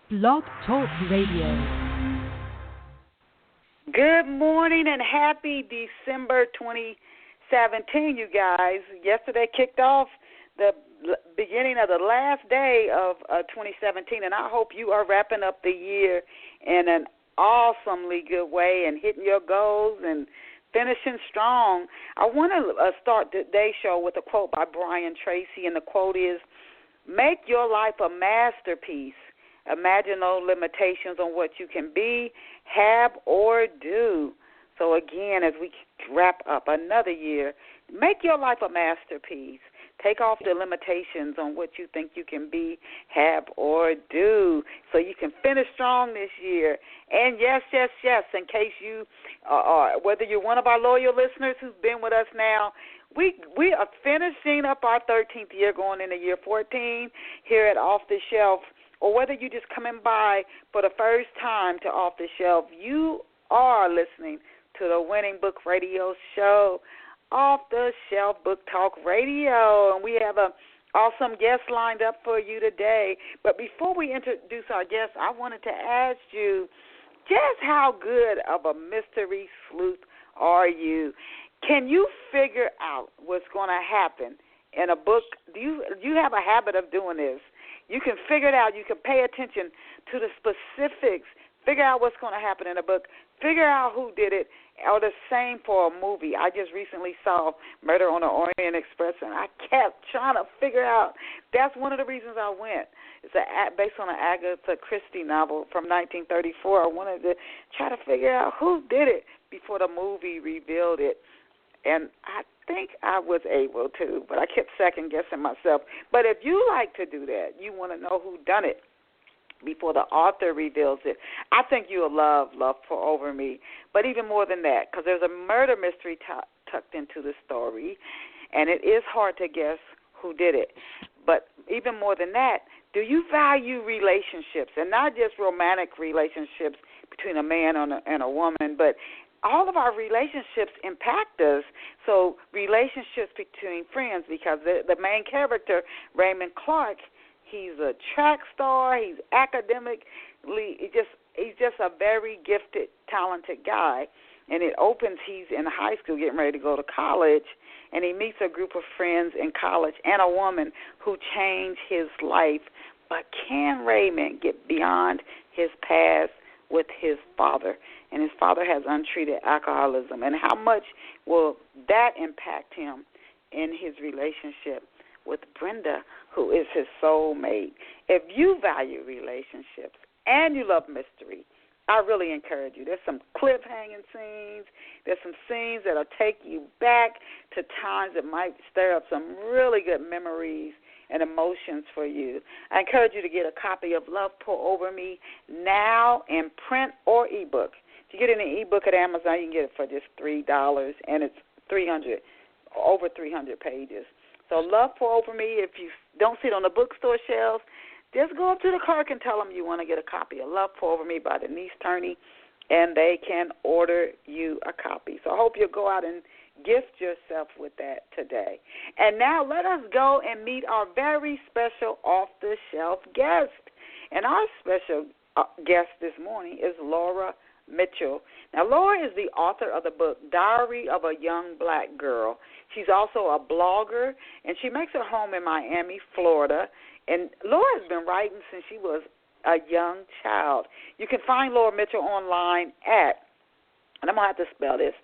Blog Talk Radio. Good morning and happy December 2017, you guys. Yesterday kicked off the beginning of the last day of 2017, and I hope you are wrapping up the year in an awesomely good way and hitting your goals and finishing strong. I want to start today's show with a quote by Brian Tracy, and the quote is, "Make your life a masterpiece. Imagine no limitations on what you can be, have, or do." So again, as we wrap up another year, make your life a masterpiece. Take off the limitations on what you think you can be, have, or do, so you can finish strong this year. And yes, in case you are, whether you're one of our loyal listeners who's been with us now, we are finishing up our 13th year, going into year 14 here at Off the Shelf, or whether you're just coming by for the first time to Off the Shelf, you are listening to the Winning Book Radio Show, Off the Shelf Book Talk Radio, and we have an awesome guest lined up for you today. But before we introduce our guest, I wanted to ask you, just how good of a mystery sleuth are you? Can you figure out what's going to happen in a book? Do you have a habit of doing this? You can figure it out. You can pay attention to the specifics, figure out what's going to happen in a book, figure out who did it, or the same for a movie. I just recently saw Murder on the Orient Express, and I kept trying to figure out. That's one of the reasons I went. It's based on an Agatha Christie novel from 1934. I wanted to try to figure out who did it before the movie revealed it. And I think I was able to, but I kept second-guessing myself. But if you like to do that, you want to know who done it before the author reveals it, I think you'll love Pour Over Me. But even more than that, because there's a murder mystery tucked into the story, and it is hard to guess who did it. But even more than that, do you value relationships, and not just romantic relationships between a man and a woman, but all of our relationships impact us. So relationships between friends, because the main character, Raymond Clark, he's a track star. He's academically, he's just a very gifted, talented guy. And it opens, he's in high school getting ready to go to college, and he meets a group of friends in college and a woman who changed his life. But can Raymond get beyond his past with his father? And his father has untreated alcoholism. And how much will that impact him in his relationship with Brenda, who is his soulmate? If you value relationships and you love mystery, I really encourage you. There's some cliff-hanging scenes. There's some scenes that will take you back to times that might stir up some really good memories and emotions for you. I encourage you to get a copy of Love Pour Over Me now in print or ebook. If you get it in an ebook at Amazon, you can get it for just $3, and it's over 300 pages. So Love Pour Over Me, if you don't see it on the bookstore shelves, just go up to the clerk and tell them you want to get a copy of Love Pour Over Me by Denise Turney, and they can order you a copy. So I hope you'll go out and gift yourself with that today. And now let us go and meet our very special off-the-shelf guest. And our special guest this morning is Lora Mitchell. Now, Lora is the author of the book Diary of a Young Black Girl. She's also a blogger, and she makes her home in Miami, Florida. And Lora has been writing since she was a young child. You can find Lora Mitchell online at, and I'm going to have to spell this,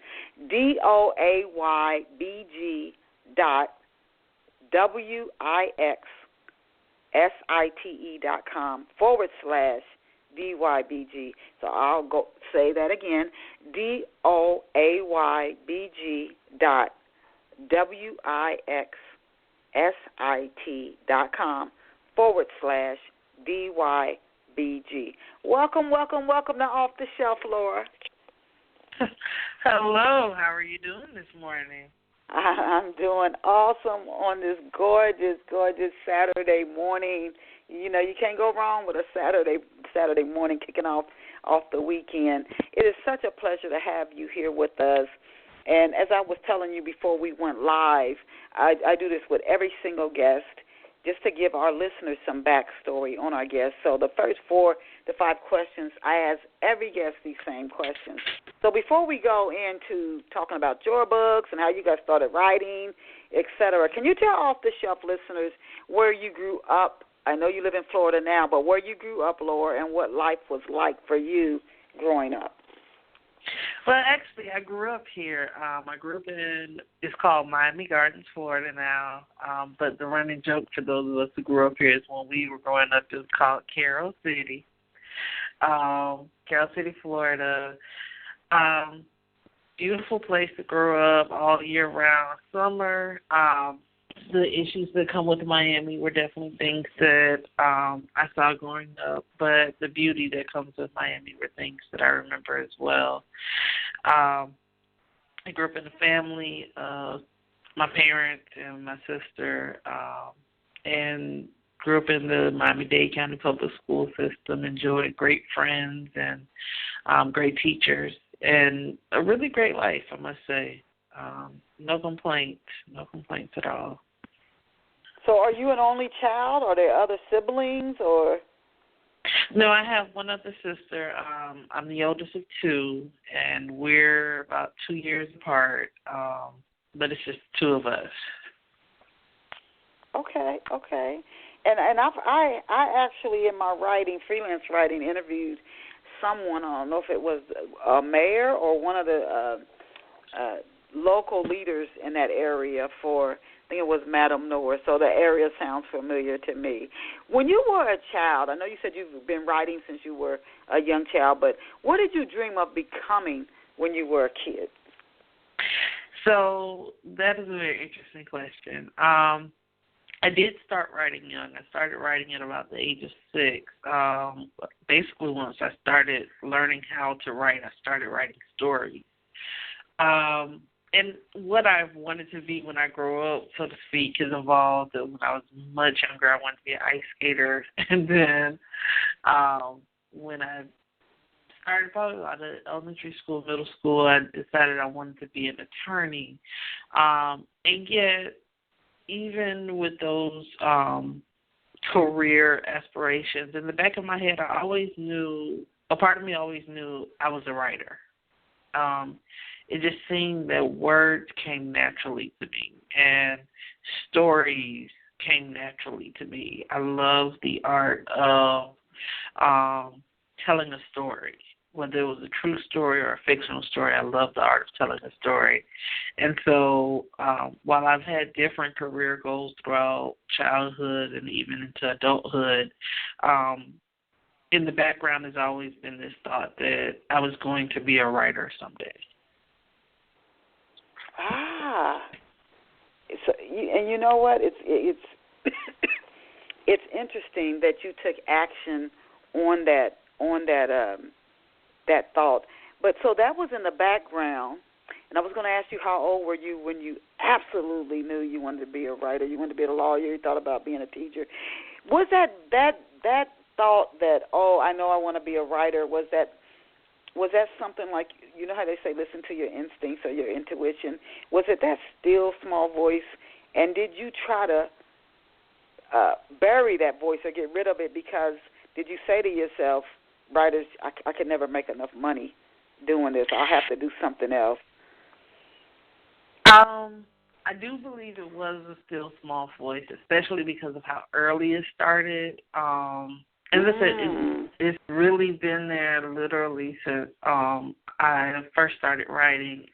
DOAYBG.wixsite.com/DYBG. So I'll go say that again, DOAYBG.wixsite.com/DYBG. Welcome to Off the Shelf, Lora. Hello, how are you doing this morning? I'm doing awesome on this gorgeous Saturday morning. You know, you can't go wrong with a Saturday morning kicking off the weekend. It is such a pleasure to have you here with us. And as I was telling you before we went live, I do this with every single guest. just to give our listeners some backstory on our guests. So the first 4 to 5 questions, I ask every guest these same questions. So before we go into talking about your books and how you got started writing, et cetera, can you tell off-the-shelf listeners where you grew up? I know you live in Florida now, but where you grew up, Lora, and what life was like for you growing up. Well, actually, I grew up here. I grew up it's called Miami Gardens, Florida now. But the running joke for those of us who grew up here is when we were growing up, it was called Carroll City. Carroll City, Florida. Beautiful place to grow up all year round. Summer, the issues that come with Miami were definitely things that I saw growing up, but the beauty that comes with Miami were things that I remember as well. I grew up in a family of my parents and my sister, and grew up in the Miami-Dade County public school system, enjoyed great friends and great teachers, and a really great life, I must say. No complaints at all. So are you an only child? Are there other siblings or? No, I have one other sister. I'm the oldest of 2, and we're about 2 years apart, but it's just 2 of us. Okay. And I actually, in my writing, freelance writing, interviewed someone, I don't know if it was a mayor or one of the local leaders in that area for, I think it was Madam Noor, so the area sounds familiar to me. When you were a child, I know you said you've been writing since you were a young child, but what did you dream of becoming when you were a kid? So that is a very interesting question. I did start writing young. I started writing at about the age of 6. Basically, once I started learning how to write, I started writing stories. And what I wanted to be when I grow up, so to speak, has evolved. When I was much younger, I wanted to be an ice skater. And then when I started probably out of elementary school, middle school, I decided I wanted to be an attorney. And yet, even with those career aspirations, in the back of my head, I always knew, a part of me always knew I was a writer. It just seemed that words came naturally to me and stories came naturally to me. I love the art of telling a story, whether it was a true story or a fictional story. I love the art of telling a story. And so while I've had different career goals throughout childhood and even into adulthood, in the background has always been this thought that I was going to be a writer someday. So, and you know what? It's it's interesting that you took action on that thought. But so that was in the background, and I was going to ask you, how old were you when you absolutely knew you wanted to be a writer? You wanted to be a lawyer. You thought about being a teacher. Was that thought that, oh, I know I want to be a writer? Was that something like, you know how they say listen to your instincts or your intuition? Was it that still small voice? And did you try to bury that voice or get rid of it? Because did you say to yourself, writers, I could never make enough money doing this. I'll have to do something else? I do believe it was a still small voice, especially because of how early it started. As I said, it's really been there literally since I first started writing.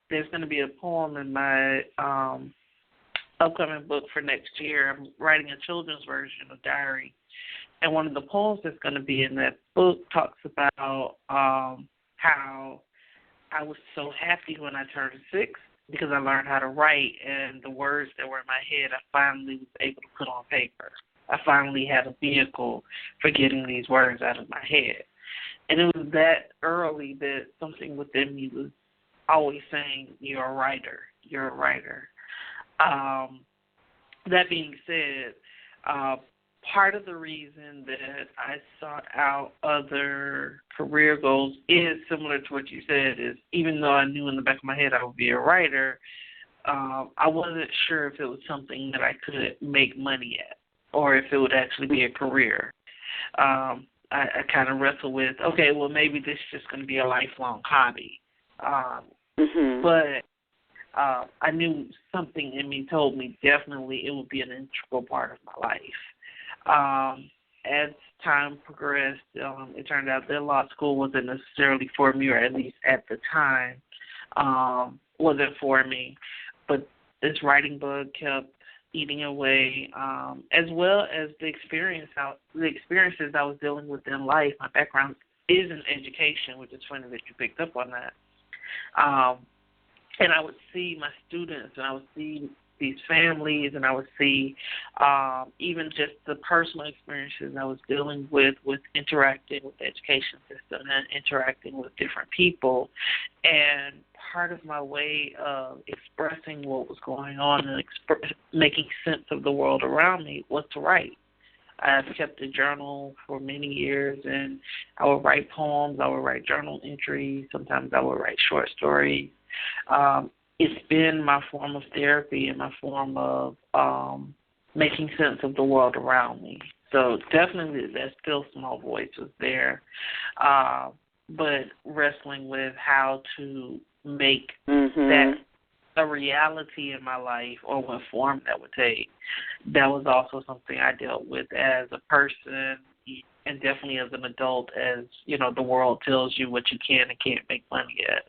There's going to be a poem in my upcoming book for next year. I'm writing a children's version of Diary. And one of the poems that's going to be in that book talks about how I was so happy when I turned 6 because I learned how to write, and the words that were in my head I finally was able to put on paper. I finally had a vehicle for getting these words out of my head. And it was that early that something within me was always saying, you're a writer, you're a writer. That being said, part of the reason that I sought out other career goals is similar to what you said, is even though I knew in the back of my head I would be a writer, I wasn't sure if it was something that I could make money at. or if it would actually be a career. I kind of wrestle with, okay, well, maybe this is just going to be a lifelong hobby. But I knew something in me told me definitely it would be an integral part of my life. As time progressed, it turned out that law school wasn't necessarily for me, or at least at the time, wasn't for me. But this writing bug kept eating away, as well as the experiences I was dealing with in life. My background is in education, which is funny that you picked up on that. And I would see my students, and I would see these families, and I would see even just the personal experiences I was dealing with interacting with the education system and interacting with different people. And part of my way of expressing what was going on and making sense of the world around me was to write. I've kept a journal for many years, and I would write poems, I would write journal entries, sometimes I would write short stories. It's been my form of therapy and my form of making sense of the world around me. So definitely that still small voice was there, but wrestling with how to make that a reality in my life, or what form that would take, that was also something I dealt with as a person, and definitely as an adult, as, you know, the world tells you what you can and can't make money at.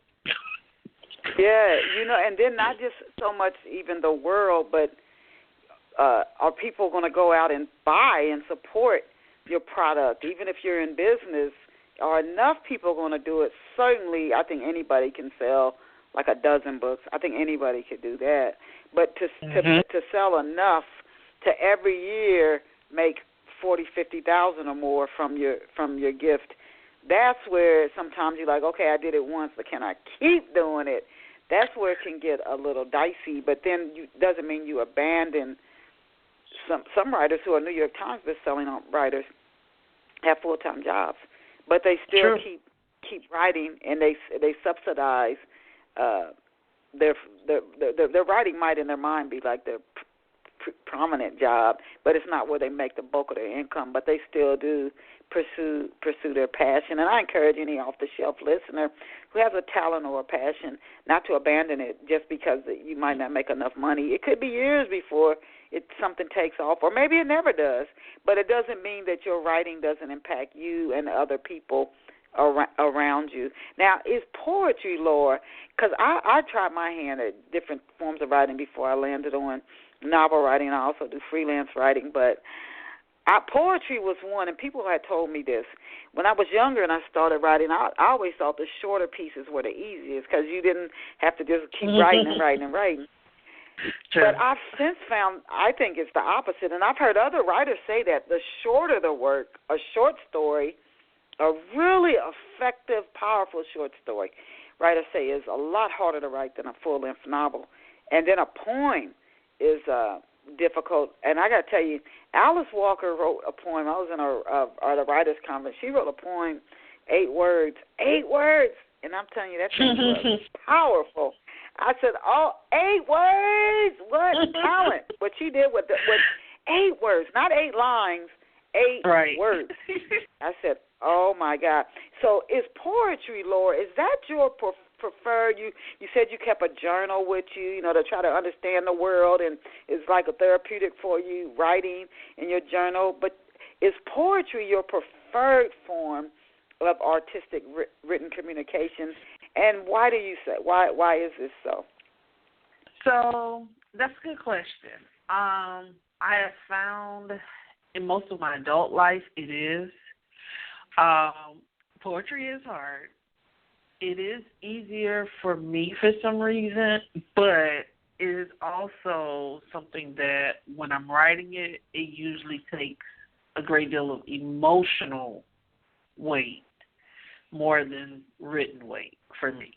Yeah, you know, and then not just so much even the world, but are people going to go out and buy and support your product? Even if you're in business, are enough people going to do it? Certainly, I think anybody can sell like a dozen books. I think anybody could do that. But to sell enough to every year make 40, 50,000 or more from your gift, that's where sometimes you're like, okay, I did it once, but can I keep doing it? That's where it can get a little dicey. But then doesn't mean you abandon some writers who are New York Times best-selling writers have full-time jobs, but they still keep writing, and they subsidize their writing might in their mind be like their prominent job, but it's not where they make the bulk of their income. But they still do pursue their passion. And I encourage any off-the-shelf listener who has a talent or a passion not to abandon it just because you might not make enough money. It could be years before something takes off, or maybe it never does. But it doesn't mean that your writing doesn't impact you and other people around you. Now, is poetry, Lora, because I tried my hand at different forms of writing before I landed on novel writing. I also do freelance writing, but poetry was one, and people had told me this. When I was younger and I started writing, I always thought the shorter pieces were the easiest because you didn't have to just keep writing and writing and writing. Sure. But I've since found, I think it's the opposite, and I've heard other writers say that the shorter the work, a short story, a really effective, powerful short story, writers say, is a lot harder to write than a full-length novel. And then a poem is difficult. And I got to tell you, Alice Walker wrote a poem. I was in the writers' conference. She wrote a poem, 8 words. 8 words. And I'm telling you, that thing was powerful. I said, 8 words. What talent. What she did with 8 words, not 8 lines, 8 words. I said, oh, my God. So is poetry, Lora, is that your preferred? You said you kept a journal with you, to try to understand the world, and it's like a therapeutic for you, writing in your journal. But is poetry your preferred form of artistic written communication? And why do you say, why is this so? So that's a good question. I have found in most of my adult life it is. Poetry is hard. It is easier for me for some reason, but it is also something that when I'm writing it, it usually takes a great deal of emotional weight more than written weight for me.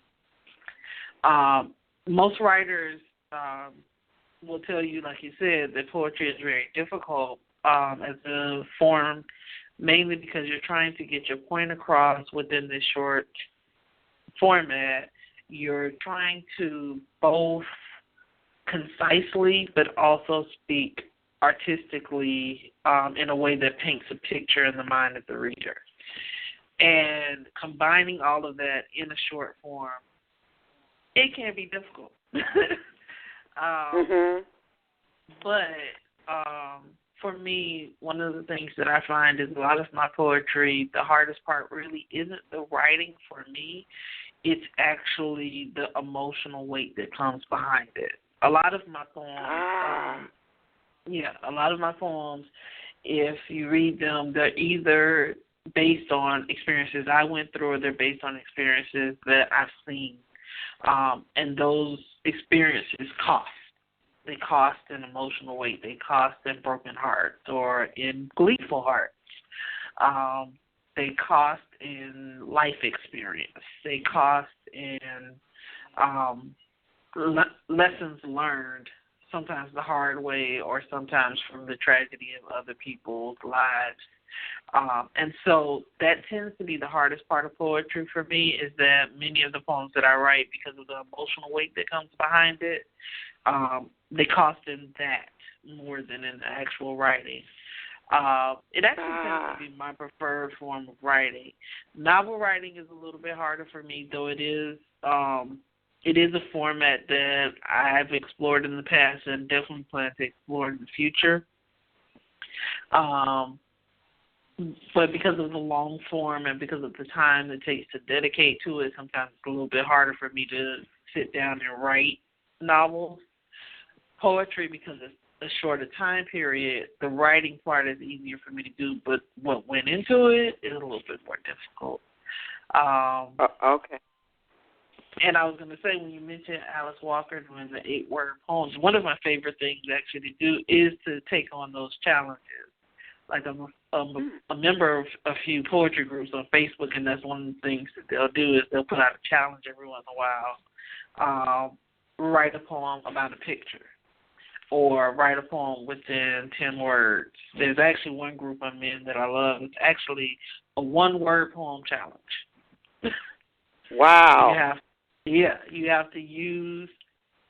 Most writers will tell you, like you said, that poetry is very difficult as a form, mainly because you're trying to get your point across within this short format. You're trying to both concisely but also speak artistically in a way that paints a picture in the mind of the reader. And combining all of that in a short form, it can be difficult. But for me, one of the things that I find is a lot of my poetry, the hardest part really isn't the writing for me. It's actually the emotional weight that comes behind it. A lot of my poems, if you read them, they're either based on experiences I went through or they're based on experiences that I've seen. And those experiences cost. They cost in emotional weight. They cost in broken hearts or in gleeful hearts. They cost in life experience. They cost in lessons learned, sometimes the hard way or sometimes from the tragedy of other people's lives. And so that tends to be the hardest part of poetry for me, is that many of the poems that I write, because of the emotional weight that comes behind it, they cost in that more than in the actual writing. It actually tends to be my preferred form of writing. Novel writing is a little bit harder for me, though it is a format that I've explored in the past and definitely plan to explore in the future. But because of the long form and because of the time it takes to dedicate to it, sometimes it's a little bit harder for me to sit down and write novels. Poetry, because it's a shorter time period, the writing part is easier for me to do, but what went into it is a little bit more difficult. Okay. And I was going to say, when you mentioned Alice Walker doing the 8-word poems, one of my favorite things actually to do is to take on those challenges. Like I'm a member of a few poetry groups on Facebook, and that's one of the things that they'll do is they'll put out a challenge every once in a while. Write a poem about a picture, or write a poem within 10 words. There's actually one group I'm in that I love. It's actually a 1-word poem challenge. Wow. You have to use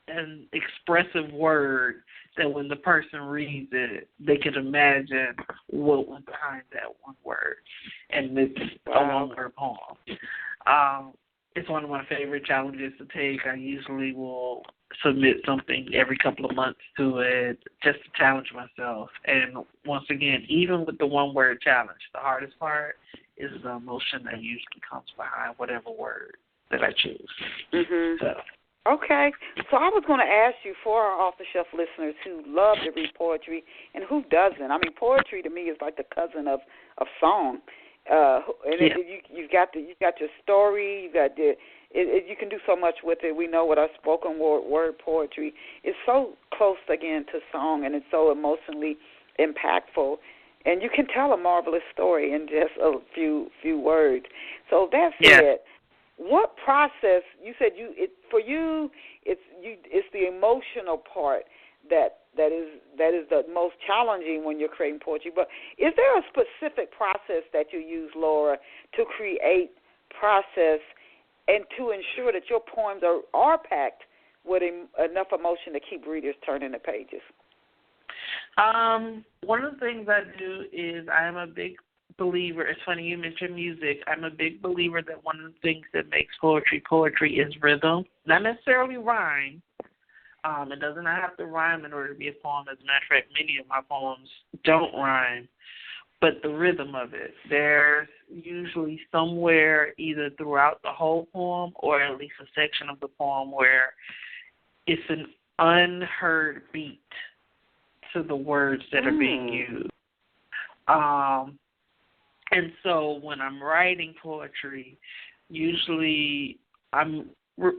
an expressive word that when the person reads it, they can imagine what went behind that one word. And it's a 1-word poem. It's one of my favorite challenges to take. I usually will submit something every couple of months to it just to challenge myself. And once again, even with the 1-word challenge, the hardest part is the emotion that usually comes behind whatever word that I choose. Mm-hmm. Okay. So I was going to ask you, for our off-the-shelf listeners who love to read poetry and who doesn't. I mean, poetry to me is like the cousin of song. You've got your story. You can do so much with it. We know what our spoken word poetry is, so close again to song, and it's so emotionally impactful. And you can tell a marvelous story in just a few words. So that said, what process? You said it's the emotional part that is the most challenging when you're creating poetry. But is there a specific process that you use, Lora, to create process and to ensure that your poems are packed with enough emotion to keep readers turning the pages? One of the things I do is I am a big believer. It's funny you mentioned music. I'm a big believer that one of the things that makes poetry is rhythm, not necessarily rhyme. It doesn't have to rhyme in order to be a poem. As a matter of fact, many of my poems don't rhyme, but the rhythm of it. There's usually somewhere either throughout the whole poem or at least a section of the poem where it's an unheard beat to the words that are being used. And so when I'm writing poetry, usually I'm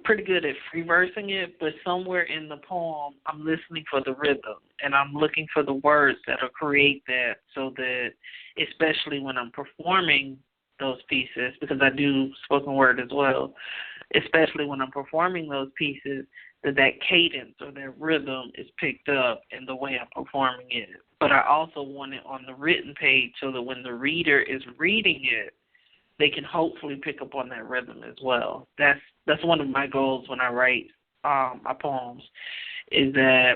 pretty good at free versing it, but somewhere in the poem I'm listening for the rhythm, and I'm looking for the words that'll create that, so that especially when I'm performing those pieces, because I do spoken word as well, especially when I'm performing those pieces, that cadence or that rhythm is picked up in the way I'm performing it. But I also want it on the written page so that when the reader is reading it, they can hopefully pick up on that rhythm as well. That's one of my goals when I write my poems, is that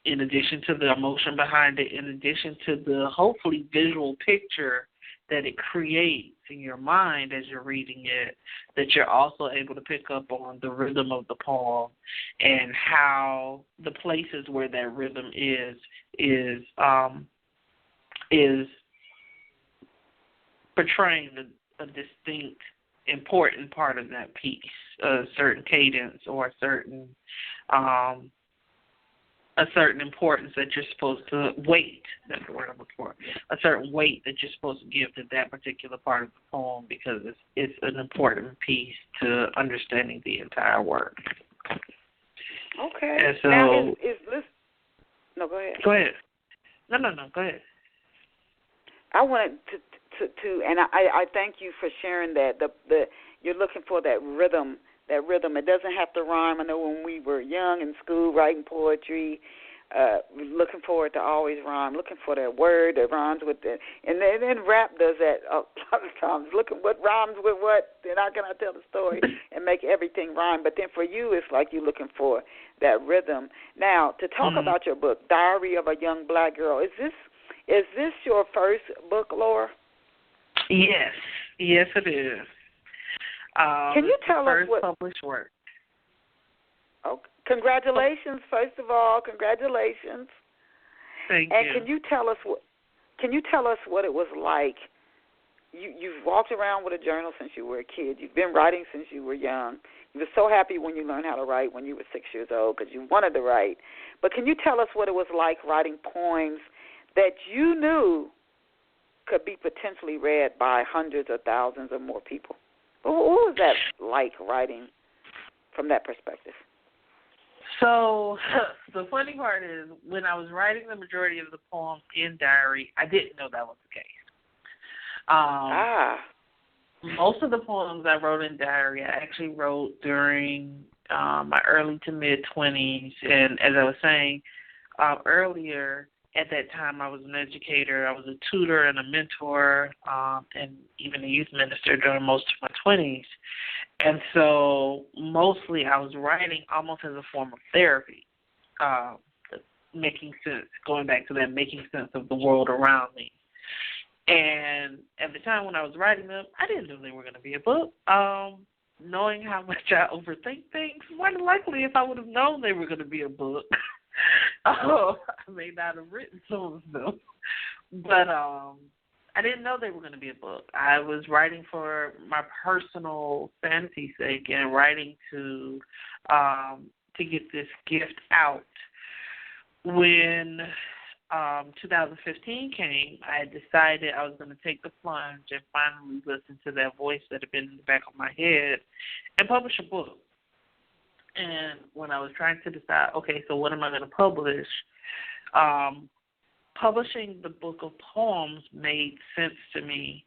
in addition to the emotion behind it, in addition to the hopefully visual picture that it creates in your mind as you're reading it, that you're also able to pick up on the rhythm of the poem and how the places where that rhythm is portraying a distinct, important part of that piece, a certain cadence or a certain importance that you're supposed to weight. That's the word I'm looking for. A certain weight that you're supposed to give to that particular part of the poem because it's an important piece to understanding the entire work. Okay. And so, now, is this? No, go ahead. Go ahead. No, go ahead. I wanted to, and I thank you for sharing that. The you're looking for that rhythm. That rhythm. It doesn't have to rhyme. I know when we were young in school writing poetry, looking for it to always rhyme. Looking for that word that rhymes with it. And then rap does that a lot of times. Looking what rhymes with what. Then how can I tell the story and make everything rhyme? But then for you, it's like you're looking for that rhythm. Now, to talk about your book, Diary of a Young Black Girl, is this your first book, Lora? Yes, it is. Can you tell us what published work? Oh, congratulations! First of all, congratulations. Thank you. And you. can you tell us what it was like? You've walked around with a journal since you were a kid. You've been writing since you were young. You were so happy when you learned how to write when you were 6 years old because you wanted to write. But can you tell us what it was like writing poems that you knew could be potentially read by hundreds or thousands or more people? What was that like writing from that perspective? So the funny part is when I was writing the majority of the poems in diary, I didn't know that was the case. Most of the poems I wrote in diary, I actually wrote during my early to mid-20s. And as I was saying earlier, at that time I was an educator. I was a tutor and a mentor and even a youth minister during most of my 20s. And so mostly I was writing almost as a form of therapy, making sense, going back to that, making sense of the world around me. And at the time when I was writing them, I didn't know they were going to be a book. Knowing how much I overthink things, more than likely if I would have known they were going to be a book, I may not have written some of them. But I didn't know they were going to be a book. I was writing for my personal fanity's sake and writing to get this gift out. When 2015 came, I decided I was going to take the plunge and finally listen to that voice that had been in the back of my head and publish a book. And when I was trying to decide, okay, so what am I going to publish, publishing the book of poems made sense to me.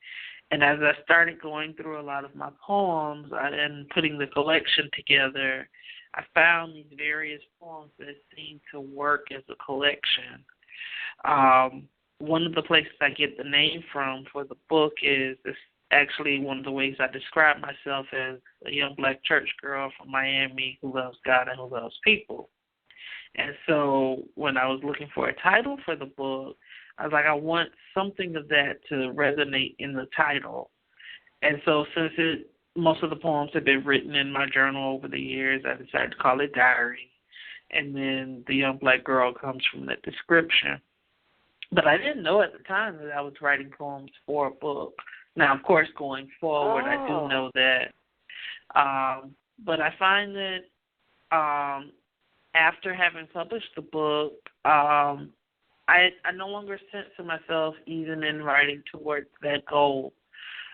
And as I started going through a lot of my poems and putting the collection together, I found these various poems that seemed to work as a collection. One of the places I get the name from for the book is actually one of the ways I describe myself as a young black church girl from Miami who loves God and who loves people. And so when I was looking for a title for the book, I was like, I want something of that to resonate in the title. And so since most of the poems have been written in my journal over the years, I decided to call it Diary. And then the young black girl comes from that description. But I didn't know at the time that I was writing poems for a book. Now, of course, going forward, I do know that. But I find that after having published the book, I no longer censor myself even in writing towards that goal.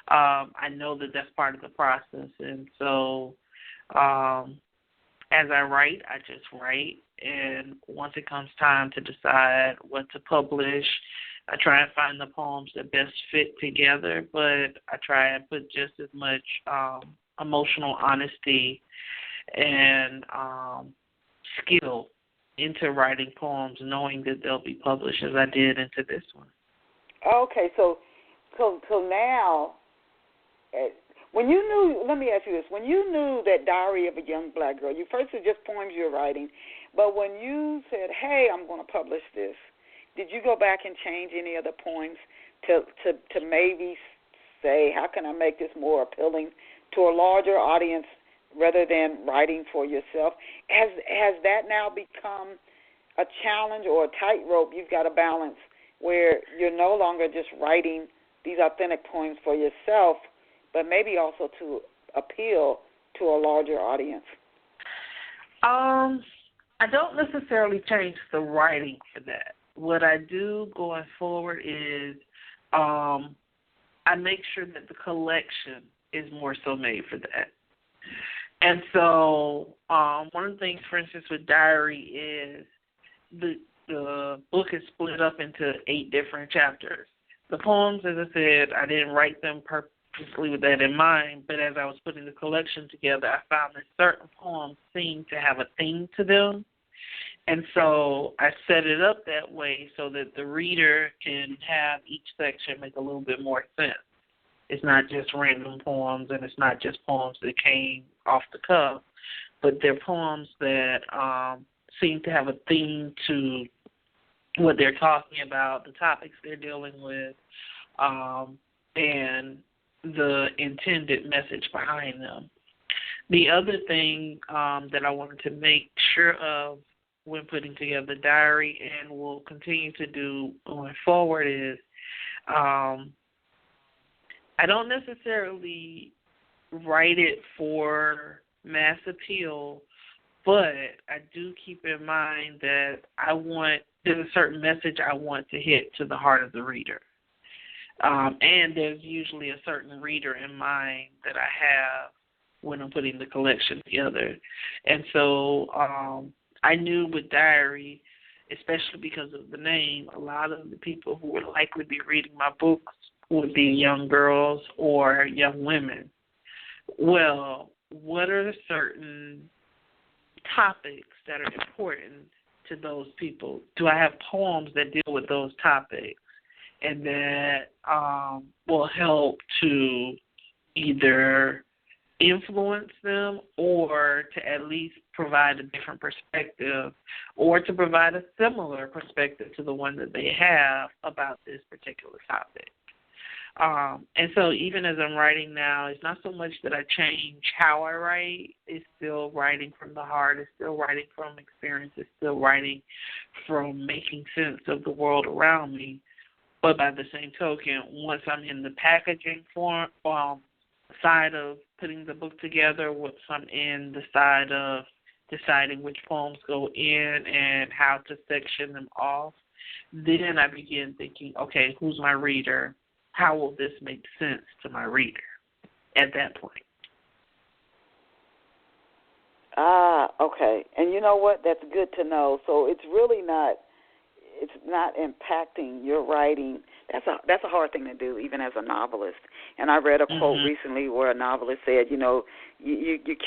I know that that's part of the process. And so as I write, I just write. And once it comes time to decide what to publish, I try and find the poems that best fit together, but I try and put just as much emotional honesty and skill into writing poems, knowing that they'll be published as I did into this one. Okay, so now, when you knew, let me ask you this, when you knew that Diary of a Young Black Girl, you first was just poems you were writing. But when you said, hey, I'm going to publish this, did you go back and change any of the poems to maybe say, how can I make this more appealing to a larger audience rather than writing for yourself? Has that now become a challenge or a tightrope you've got to balance where you're no longer just writing these authentic poems for yourself, but maybe also to appeal to a larger audience? I don't necessarily change the writing for that. What I do going forward is I make sure that the collection is more so made for that. And so one of the things, for instance, with Diary is the book is split up into 8 different chapters. The poems, as I said, I didn't write them purposely with that in mind, but as I was putting the collection together, I found that certain poems seemed to have a theme to them. And so I set it up that way so that the reader can have each section make a little bit more sense. It's not just random poems, and it's not just poems that came off the cuff, but they're poems that seem to have a theme to what they're talking about, the topics they're dealing with, and the intended message behind them. The other thing that I wanted to make sure of when putting together the Diary, and will continue to do going forward, is I don't necessarily write it for mass appeal, but I do keep in mind that there's a certain message I want to hit to the heart of the reader. And there's usually a certain reader in mind that I have when I'm putting the collection together. And so I knew with Diary, especially because of the name, a lot of the people who would likely be reading my books would be young girls or young women. Well, what are the certain topics that are important to those people? Do I have poems that deal with those topics and that will help to either influence them or to at least provide a different perspective or to provide a similar perspective to the one that they have about this particular topic? And so even as I'm writing now, it's not so much that I change how I write. It's still writing from the heart. It's still writing from experience. It's still writing from making sense of the world around me. But by the same token, once I'm in the packaging form, side of putting the book together, once I'm in the side of deciding which poems go in and how to section them off, then I begin thinking, okay, who's my reader? How will this make sense to my reader at that point? Okay. And you know what? That's good to know. So it's really not impacting your writing. That's a hard thing to do, even as a novelist. And I read a quote recently where a novelist said, you're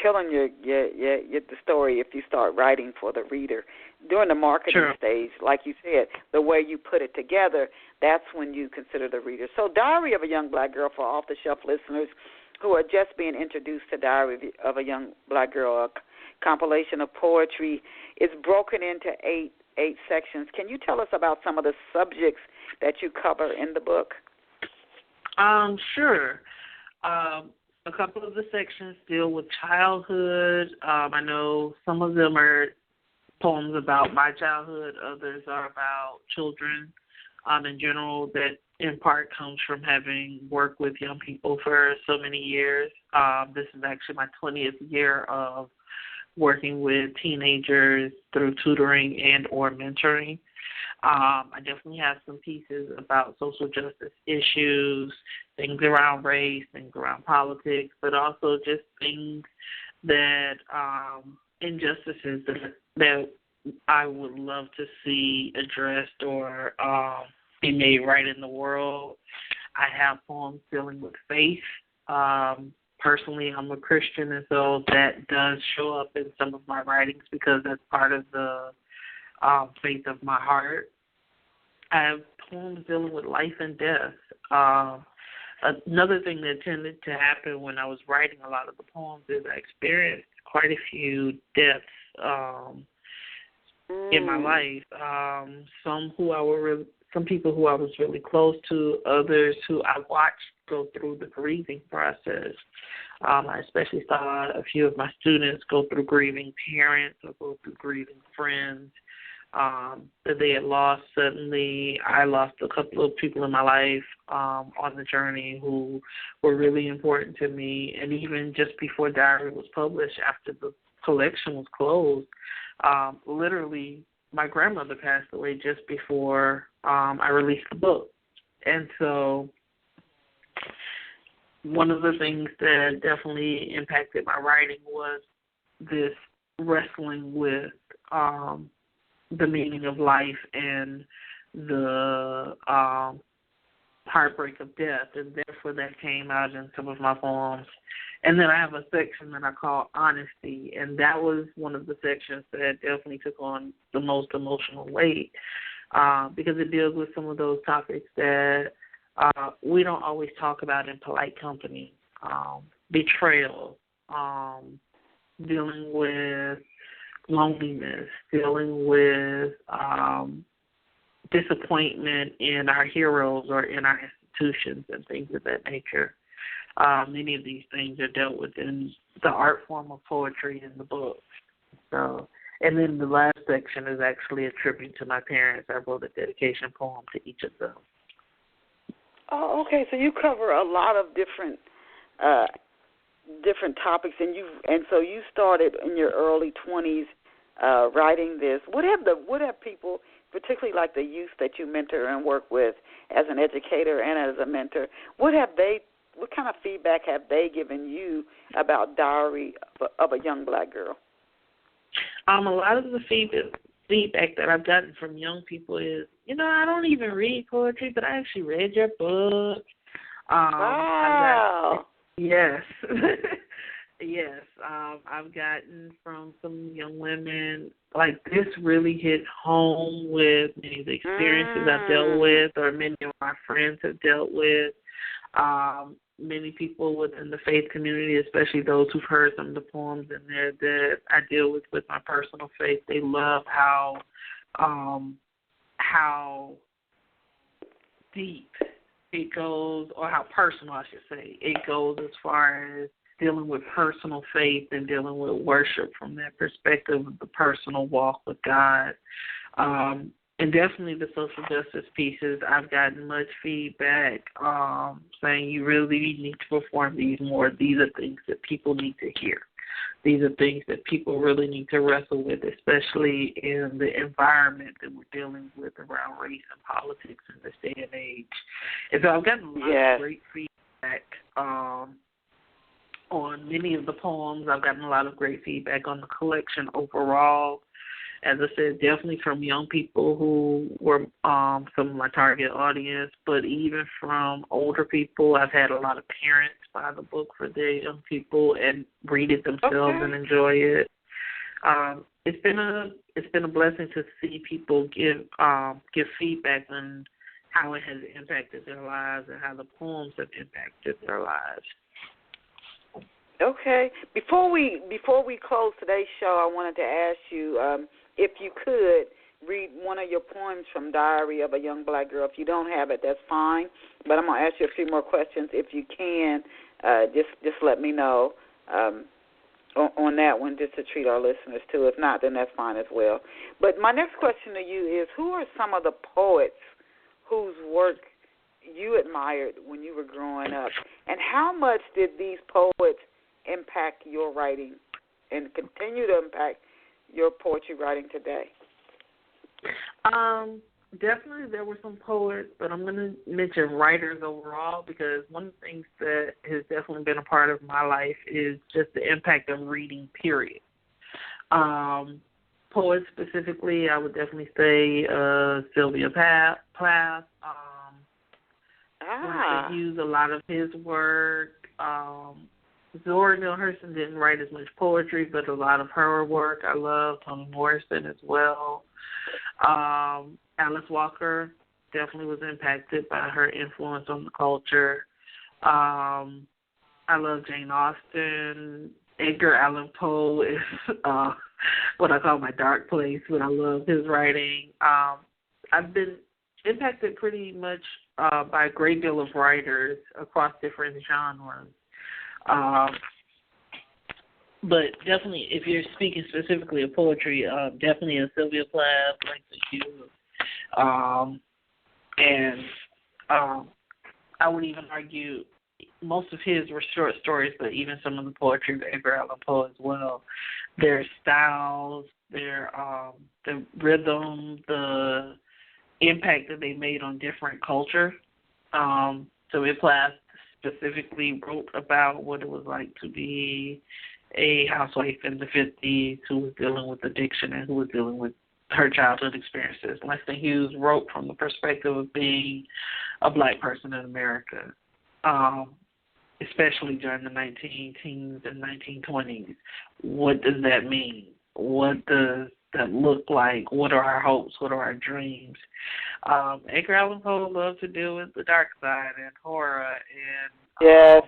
killing the story if you start writing for the reader. During the marketing stage, like you said, the way you put it together, that's when you consider the reader. So Diary of a Young Black Girl, for off-the-shelf listeners who are just being introduced to Diary of a Young Black Girl, a compilation of poetry, is broken into eight sections. Can you tell us about some of the subjects that you cover in the book? Sure. A couple of the sections deal with childhood. I know some of them are poems about my childhood. Others are about children in general, that in part comes from having worked with young people for so many years. This is actually my 20th year of working with teenagers through tutoring and or mentoring. I definitely have some pieces about social justice issues, things around race, things around politics, but also just things that, injustices that I would love to see addressed or be made right in the world. I have poems dealing with faith. Personally, I'm a Christian, and so that does show up in some of my writings because that's part of the faith of my heart. I have poems dealing with life and death. Another thing that tended to happen when I was writing a lot of the poems is I experienced quite a few deaths, in my life. Some people who I was really close to, others who I watched go through the grieving process. I especially saw a few of my students go through grieving parents or go through grieving friends that they had lost suddenly. I lost a couple of people in my life on the journey who were really important to me. And even just before Diary was published, after the collection was closed, literally my grandmother passed away just before I released the book. And so one of the things that definitely impacted my writing was this wrestling with the meaning of life and the heartbreak of death, and therefore that came out in some of my poems. And then I have a section that I call Honesty, and that was one of the sections that definitely took on the most emotional weight because it deals with some of those topics that we don't always talk about in polite company. Betrayal, dealing with loneliness, dealing with disappointment in our heroes or in our institutions and things of that nature. Many of these things are dealt with in the art form of poetry in the book. So, and then the last section is actually a tribute to my parents. I wrote a dedication poem to each of them. Oh, okay. So you cover a lot of different topics, and so you started in your early 20s writing this. What have people, particularly like the youth that you mentor and work with as an educator and as a mentor, what kind of feedback have they given you about Diary of a Young Black Girl? A lot of the feedback that I've gotten from young people is, I don't even read poetry, but I actually read your book. Wow. Yes. Yes. I've gotten from some young women, like, this really hit home with many of the experiences I've dealt with or many of my friends have dealt with. Many people within the faith community, especially those who've heard some of the poems in there that I deal with my personal faith, they love how deep it goes, or how personal, I should say, it goes as far as dealing with personal faith and dealing with worship from that perspective of the personal walk with God. And definitely the social justice pieces, I've gotten much feedback saying you really need to perform these more. These are things that people need to hear. These are things that people really need to wrestle with, especially in the environment that we're dealing with around race and politics in this day and age. And so I've gotten a lot of great feedback on many of the poems. I've gotten a lot of great feedback on the collection overall. As I said, definitely from young people who were some of my target audience, but even from older people. I've had a lot of parents buy the book for their young people and read it themselves and enjoy it. It's been a blessing to see people give feedback on how it has impacted their lives and how the poems have impacted their lives. Okay. Before we close today's show, I wanted to ask you if you could read one of your poems from Diary of a Young Black Girl. If you don't have it, that's fine. But I'm going to ask you a few more questions. If you can, just let me know on that one, just to treat our listeners to. If not, then that's fine as well. But my next question to you is, who are some of the poets whose work you admired when you were growing up? And how much did these poets impact your writing and continue to impact your poetry writing today? Definitely there were some poets, but I'm going to mention writers overall because one of the things that has definitely been a part of my life is just the impact of reading, period. Poets specifically, I would definitely say Sylvia Plath. I use a lot of his work. Zora Neale Hurston didn't write as much poetry, but a lot of her work I love. Toni Morrison as well. Alice Walker definitely was impacted by her influence on the culture. I love Jane Austen. Edgar Allan Poe is what I call my dark place, but I love his writing. I've been impacted pretty much by a great deal of writers across different genres. But definitely, if you're speaking specifically of poetry, definitely a Sylvia Plath, Langston Hughes, and I would even argue most of his were short stories, but even some of the poetry of Edgar Allan Poe as well. Their styles, their the rhythm, the impact that they made on different culture. Sylvia Plath specifically wrote about what it was like to be a housewife in the 50s who was dealing with addiction and who was dealing with her childhood experiences. Langston Hughes wrote from the perspective of being a black person in America, especially during the 19-teens and 1920s. What does that mean? What does that look like? What are our hopes? What are our dreams? Edgar Allan Poe loved to deal with the dark side and horror and Yes.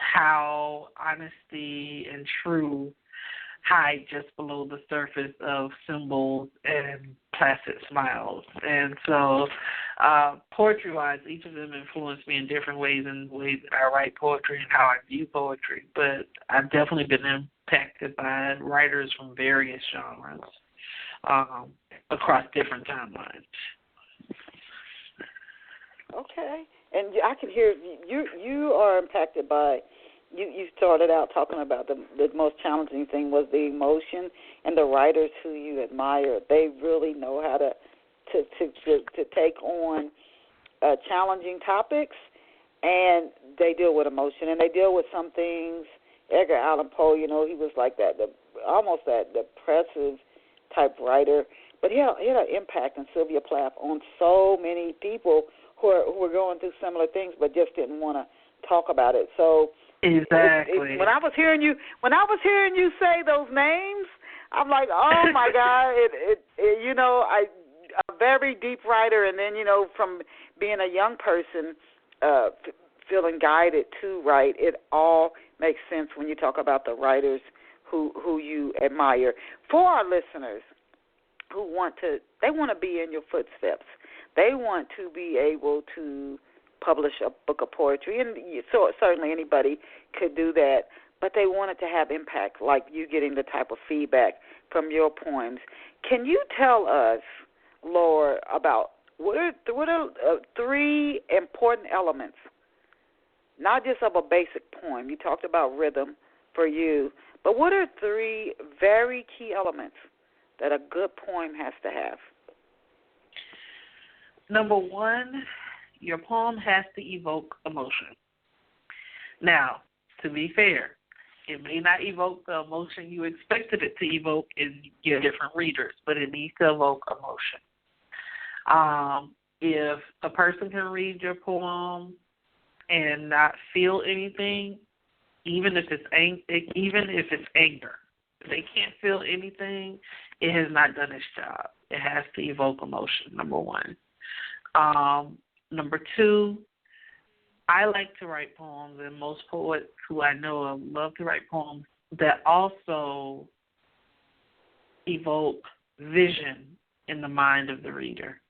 How honesty and truth hide just below the surface of symbols and placid smiles. And so, poetry-wise, each of them influenced me in different ways, in the ways that I write poetry and how I view poetry. But I've definitely been impacted by writers from various genres across different timelines. Okay. And I can hear you are impacted by, you started out talking about the most challenging thing was the emotion, and the writers who you admire, they really know how to take on challenging topics, and they deal with emotion, and they deal with some things. Edgar Allan Poe, he was like that, almost that depressive type writer, but he had an impact in Sylvia Plath on so many people who were going through similar things, but just didn't want to talk about it. So exactly, when I was hearing you say those names, I'm like, oh my God! A very deep writer, and then from being a young person, feeling guided to write, it all makes sense when you talk about the writers who you admire. For our listeners who want to be in your footsteps. They want to be able to publish a book of poetry, and so certainly anybody could do that, but they want it to have impact, like you getting the type of feedback from your poems. Can you tell us, Laura, about what are three important elements, not just of a basic poem? You talked about rhythm for you, but what are three very key elements that a good poem has to have? Number one, your poem has to evoke emotion. Now, to be fair, it may not evoke the emotion you expected it to evoke in your different readers, but it needs to evoke emotion. If a person can read your poem and not feel anything, even if it's anger, if they can't feel anything, it has not done its job. It has to evoke emotion, number one. Number two, I like to write poems, and most poets who I know of love to write poems that also evoke vision in the mind of the reader.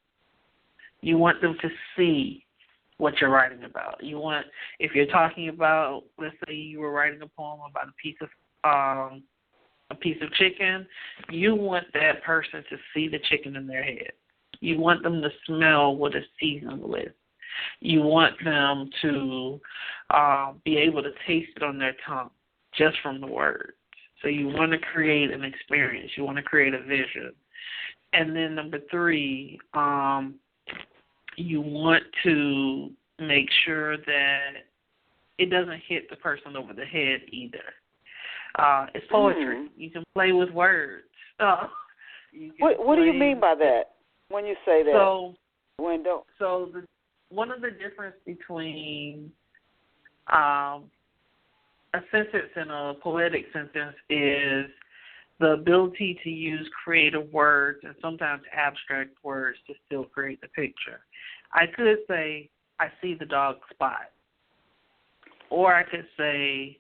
You want them to see what you're writing about. If you're talking about, let's say you were writing a poem about a piece of chicken, you want that person to see the chicken in their head. You want them to smell what it's seasoned with. You want them to be able to taste it on their tongue just from the words. So you want to create an experience. You want to create a vision. And then number three, you want to make sure that it doesn't hit the person over the head either. It's poetry. You can play with words. What do you mean by that when you say that? One of the difference between a sentence and a poetic sentence is the ability to use creative words and sometimes abstract words to still create the picture. I could say, I see the dog Spot. Or I could say,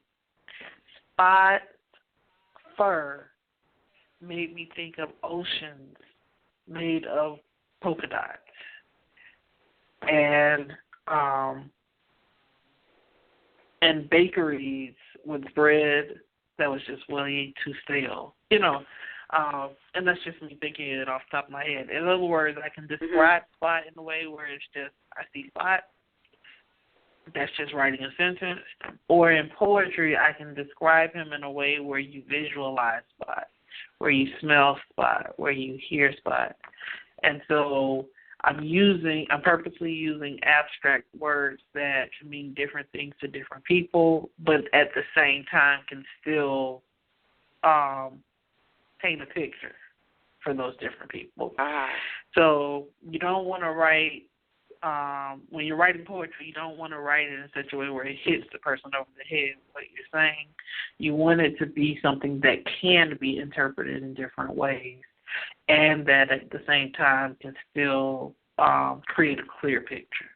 Spot, fur, made me think of oceans made of polka dots and bakeries with bread that was just way too stale, and that's just me thinking it off the top of my head. In other words, I can describe Spot in a way where it's just, I see Spot, that's just writing a sentence. Or in poetry, I can describe him in a way where you visualize Spot, where you smell Spot, where you hear Spot. And so I'm purposely using abstract words that can mean different things to different people, but at the same time can still paint a picture for those different people. So you don't want to write, when you're writing poetry, you don't want to write it in such a way where it hits the person over the head with what you're saying. You want it to be something that can be interpreted in different ways, and that at the same time can still create a clear picture.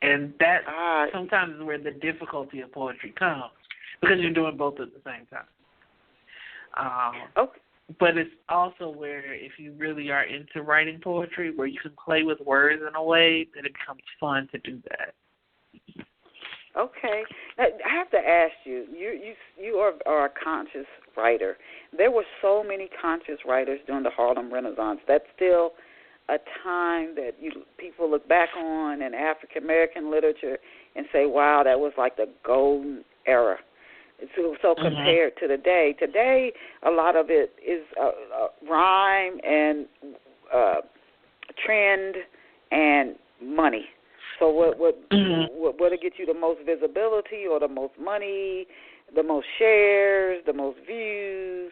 And that sometimes is where the difficulty of poetry comes, because you're doing both at the same time. Okay. But it's also where, if you really are into writing poetry, where you can play with words in a way that it becomes fun to do that. Okay. Now, I have to ask you, you are a conscious writer. There were so many conscious writers during the Harlem Renaissance. That's still a time that people look back on in African-American literature and say, wow, that was like the golden era. So compared to today, a lot of it is rhyme and trend and money. So what'll get you the most visibility or the most money, the most shares, the most views?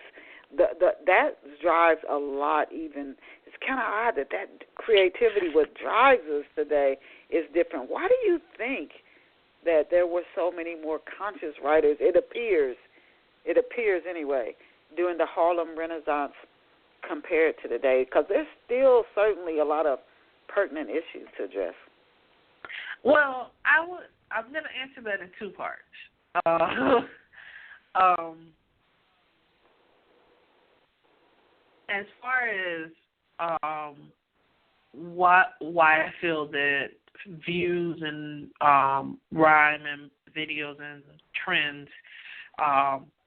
That drives a lot. Even it's kind of odd that creativity, what drives us today, is different. Why do you think that there were so many more conscious writers, it appears anyway, during the Harlem Renaissance compared to today? Because there's still certainly a lot of pertinent issues to address. Well, I'm going to answer that in two parts. As far as why I feel that views and rhyme and videos and trends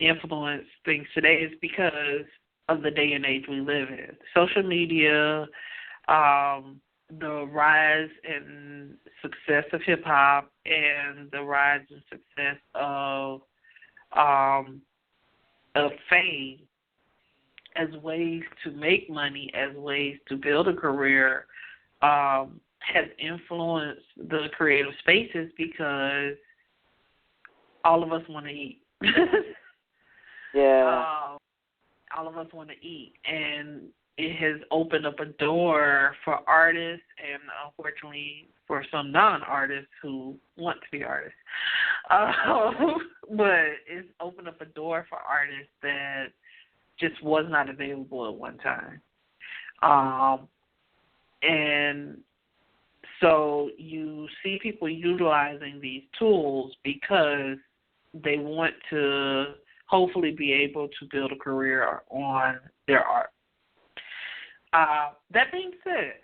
influence things today is because of the day and age we live in. Social media, the rise and success of hip-hop, and the rise and success of fame as ways to make money, as ways to build a career, has influenced the creative spaces because all of us want to eat. Yeah. All of us want to eat, and it has opened up a door for artists and, unfortunately, for some non-artists who want to be artists. But it's opened up a door for artists that just was not available at one time. And so you see people utilizing these tools because they want to hopefully be able to build a career on their art. That being said,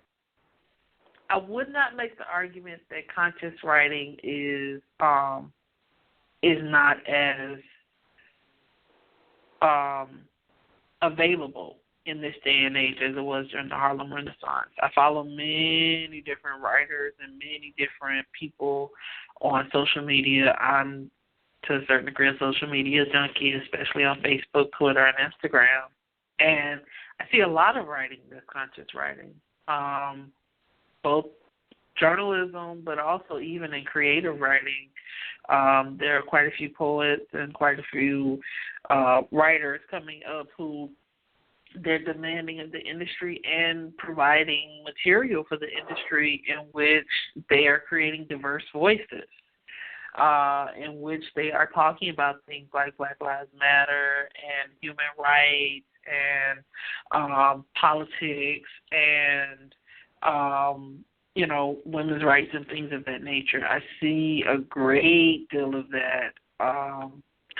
I would not make the argument that conscious writing is not as available in this day and age as it was during the Harlem Renaissance. I follow many different writers and many different people on social media. I'm, to a certain degree, a social media junkie, especially on Facebook, Twitter, and Instagram. And I see a lot of writing that's conscious writing, both journalism, but also even in creative writing. There are quite a few poets and quite a few writers coming up who they're demanding of the industry and providing material for the industry in which they are creating diverse voices, in which they are talking about things like Black Lives Matter and human rights and politics and, women's rights and things of that nature. I see a great deal of that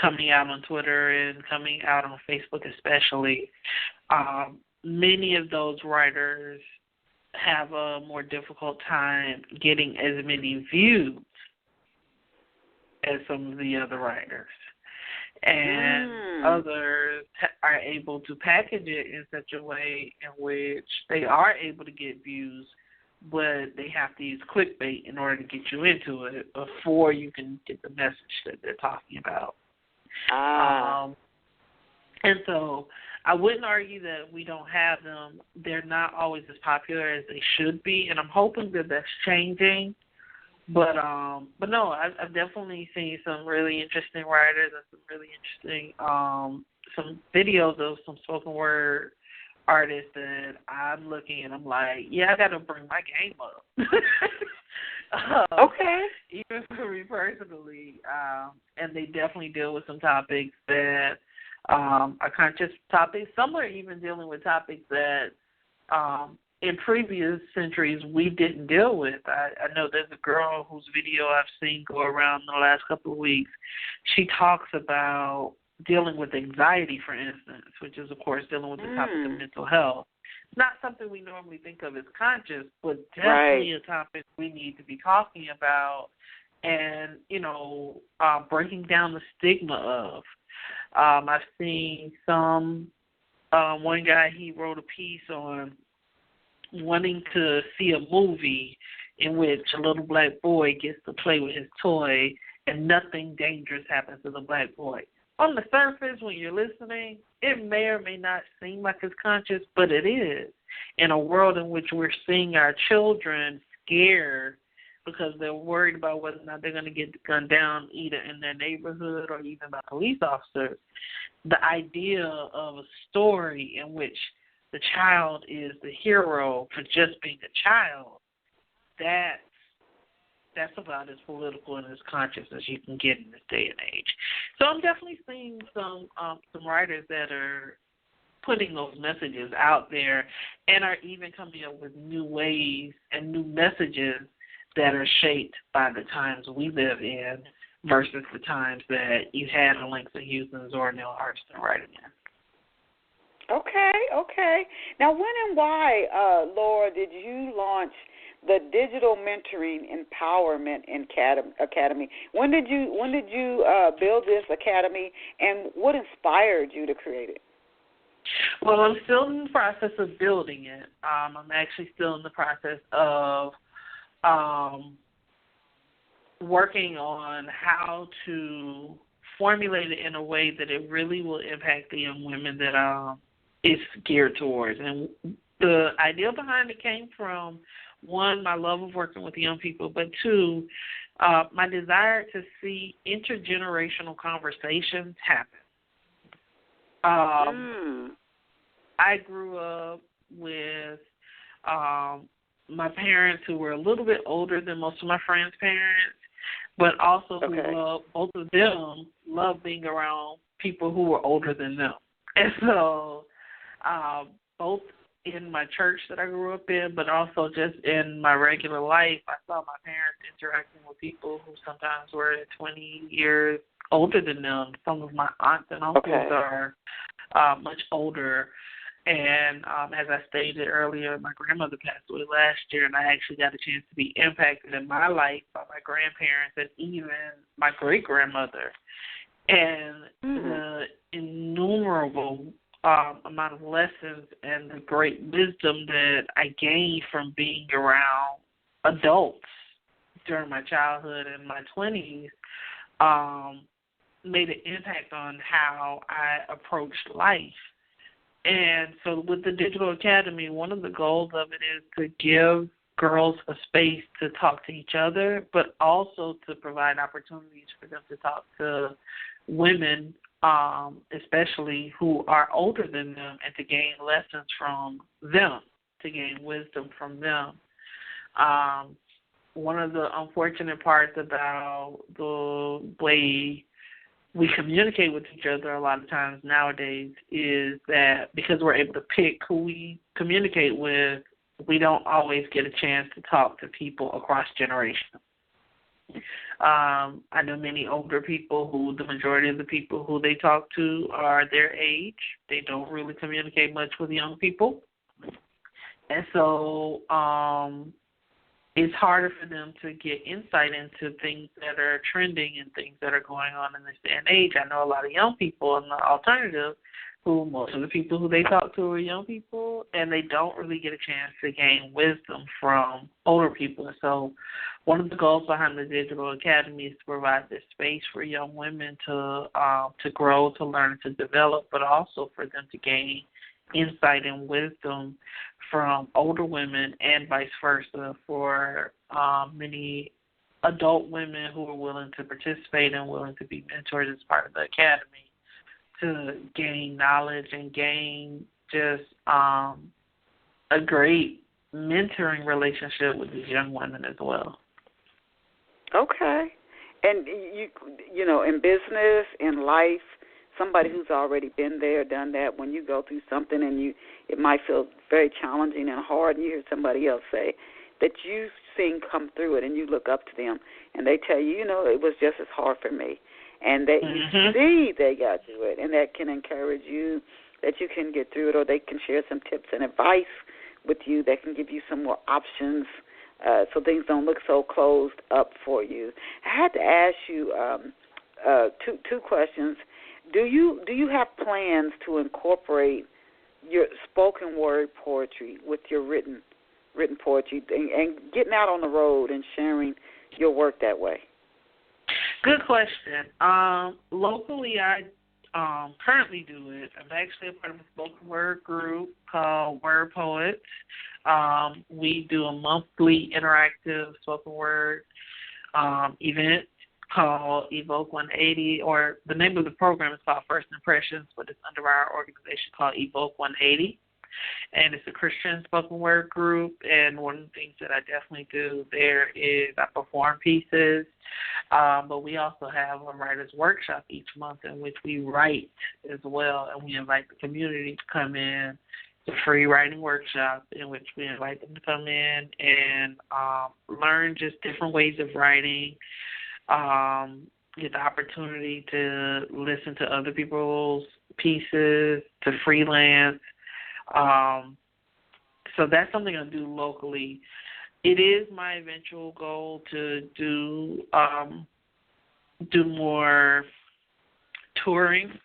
coming out on Twitter and coming out on Facebook especially. many of those writers have a more difficult time getting as many views as some of the other writers. And others are able to package it in such a way in which they are able to get views, but they have to use clickbait in order to get you into it before you can get the message that they're talking about. And so I wouldn't argue that we don't have them. They're not always as popular as they should be, and I'm hoping that that's changing. But no, I've definitely seen some really interesting writers and some really interesting some videos of some spoken word artists that I'm looking and I'm like, yeah, I got to bring my game up. Okay. Even for me personally, and they definitely deal with some topics that are conscious topics. Some are even dealing with topics that in previous centuries we didn't deal with. I know there's a girl whose video I've seen go around in the last couple of weeks. She talks about dealing with anxiety, for instance, which is, of course, dealing with the topic of mental health. It's not something we normally think of as conscious, but definitely a topic we need to be talking about and, breaking down the stigma of. I've seen one guy, he wrote a piece on wanting to see a movie in which a little black boy gets to play with his toy and nothing dangerous happens to the black boy. On the surface, when you're listening, it may or may not seem like it's conscious, but it is. In a world in which we're seeing our children scared because they're worried about whether or not they're going to get gunned down either in their neighborhood or even by police officers, the idea of a story in which the child is the hero for just being a child, that's about as political and as conscious as you can get in this day and age. So I'm definitely seeing some writers that are putting those messages out there and are even coming up with new ways and new messages that are shaped by the times we live in versus the times that you had a Langston Hughes or Neil Hurston writing in. Okay. Now, when and why, Laura, did you launch the Digital Mentoring Empowerment Academy? When did you build this academy, and what inspired you to create it? Well, I'm still in the process of building it. I'm actually still in the process of working on how to formulate it in a way that it really will impact the young women that it's geared towards. And the idea behind it came from, one, my love of working with young people, but two, my desire to see intergenerational conversations happen. I grew up with my parents who were a little bit older than most of my friends' parents, but also who both of them loved being around people who were older than them. And so both in my church that I grew up in, but also just in my regular life, I saw my parents interacting with people who sometimes were 20 years older than them. Some of my aunts and uncles are much older. And as I stated earlier, my grandmother passed away last year, and I actually got a chance to be impacted in my life by my grandparents and even my great-grandmother. And the innumerable amount of lessons and the great wisdom that I gained from being around adults during my childhood and my 20s made an impact on how I approached life. And so with the Digital Academy, one of the goals of it is to give girls a space to talk to each other, but also to provide opportunities for them to talk to women, especially who are older than them, and to gain lessons from them, to gain wisdom from them. One of the unfortunate parts about the way we communicate with each other a lot of times nowadays is that because we're able to pick who we communicate with, we don't always get a chance to talk to people across generations. I know many older people who the majority of the people who they talk to are their age. They don't really communicate much with young people. And so it's harder for them to get insight into things that are trending and things that are going on in this day and age. I know a lot of young people in the alternative who most of the people who they talk to are young people, and they don't really get a chance to gain wisdom from older people. And so one of the goals behind the Digital Academy is to provide this space for young women to grow, to learn, to develop, but also for them to gain insight and wisdom from older women and vice versa for many adult women who are willing to participate and willing to be mentors as part of the academy to gain knowledge and gain just a great mentoring relationship with these young women as well. Okay. And you know, in business, in life, somebody who's already been there, done that, when you go through something and it might feel very challenging and hard, and you hear somebody else say that you've seen come through it, and you look up to them, and they tell you, you know, it was just as hard for me. And that you see they got through it, and that can encourage you that you can get through it, or they can share some tips and advice with you that can give you some more options so things don't look so closed up for you. I had to ask you two questions. Do you have plans to incorporate your spoken word poetry with your written poetry and getting out on the road and sharing your work that way? Good question. Locally, I currently do it. I'm actually a part of a spoken word group called Word Poets. We do a monthly interactive spoken word event called Evoke 180, or the name of the program is called First Impressions, but it's under our organization called Evoke 180. And it's a Christian spoken word group, and one of the things that I definitely do there is I perform pieces, but we also have a writer's workshop each month in which we write as well, and we invite the community to come in. It's a free writing workshop in which we invite them to come in and learn just different ways of writing, get the opportunity to listen to other people's pieces, to freelance. So that's something I do locally. It is my eventual goal to do more touring.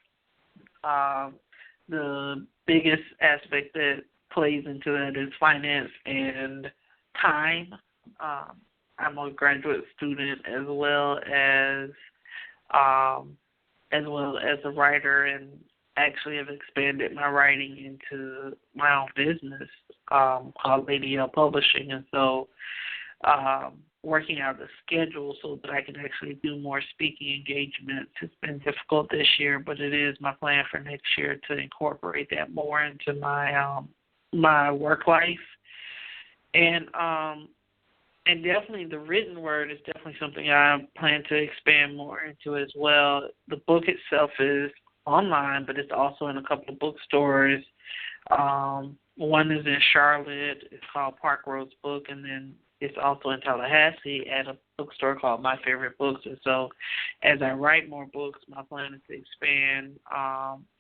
The biggest aspect that plays into that is finance and time. I'm a graduate student as well as a writer, and actually have expanded my writing into my own business called Lady L Publishing. And so working out the schedule so that I can actually do more speaking engagements has been difficult this year, but it is my plan for next year to incorporate that more into my my work life. And definitely the written word is definitely something I plan to expand more into as well. The book itself is online, but it's also in a couple of bookstores. One is in Charlotte. It's called Park Roads Book, and then it's also in Tallahassee at a bookstore called My Favorite Books. And so as I write more books, my plan is to expand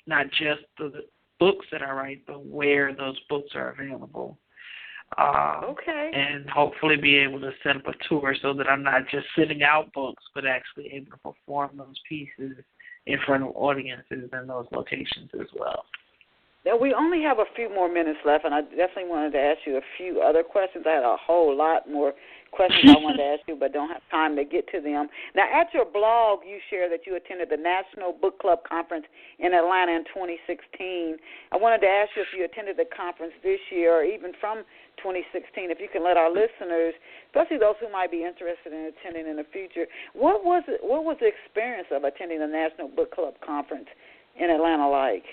not just the books that I write, but where those books are available. Okay. And hopefully be able to set up a tour so that I'm not just sending out books, but actually able to perform those pieces in front of audiences in those locations as well. Now, we only have a few more minutes left, and I definitely wanted to ask you a few other questions. I had a whole lot more questions I wanted to ask you, but don't have time to get to them. Now, at your blog, you share that you attended the National Book Club Conference in Atlanta in 2016. I wanted to ask you if you attended the conference this year or even from 2016, if you can let our listeners, especially those who might be interested in attending in the future, what was the experience of attending the National Book Club Conference in Atlanta like?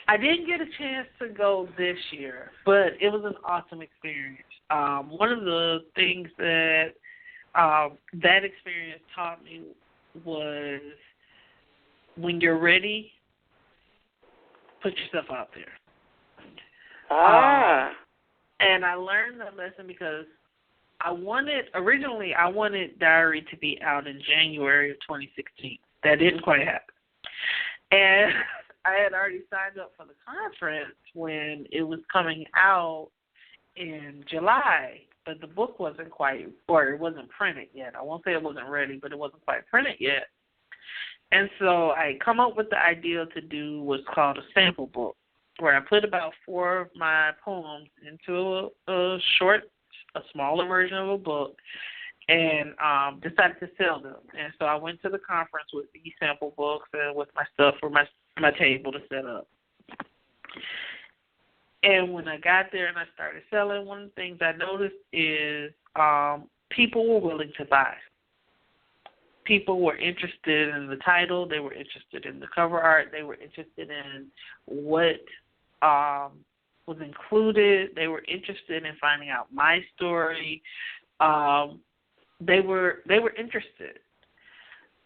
I didn't get a chance to go this year, but it was an awesome experience. One of the things that that experience taught me was when you're ready, put yourself out there. And I learned that lesson because originally I wanted Diary to be out in January of 2016. That didn't quite happen. And I had already signed up for the conference when it was coming out in July, but the book wasn't quite, or it wasn't printed yet. I won't say it wasn't ready, but it wasn't quite printed yet. And so I come up with the idea to do what's called a sample book, where I put about 4 of my poems into a smaller version of a book, and decided to sell them. And so I went to the conference with these sample books and with my stuff for my table to set up. And when I got there and I started selling, one of the things I noticed is people were willing to buy. People were interested in the title. They were interested in the cover art. They were interested in what was included. They were interested in finding out my story. They were interested.